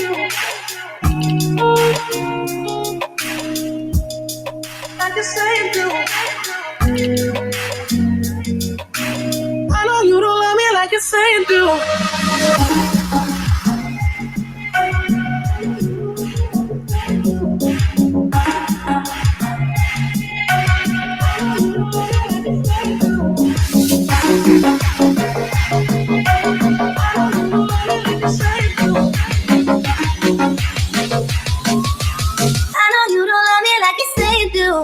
Like you say you do. I know you don't love me like you say you do. I know you don't love me like you say you do.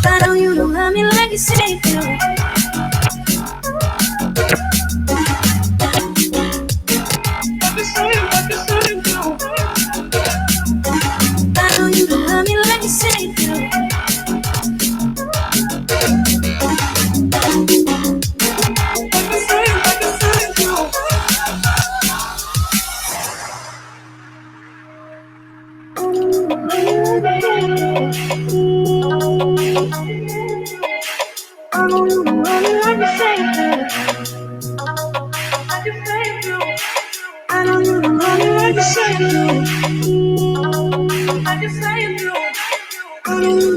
I know you don't love me like you say you do. I know you don't love me like you say you do. I know you don't love me like you say you do. I know you don't love me like you say you do. Like you say you do. I know you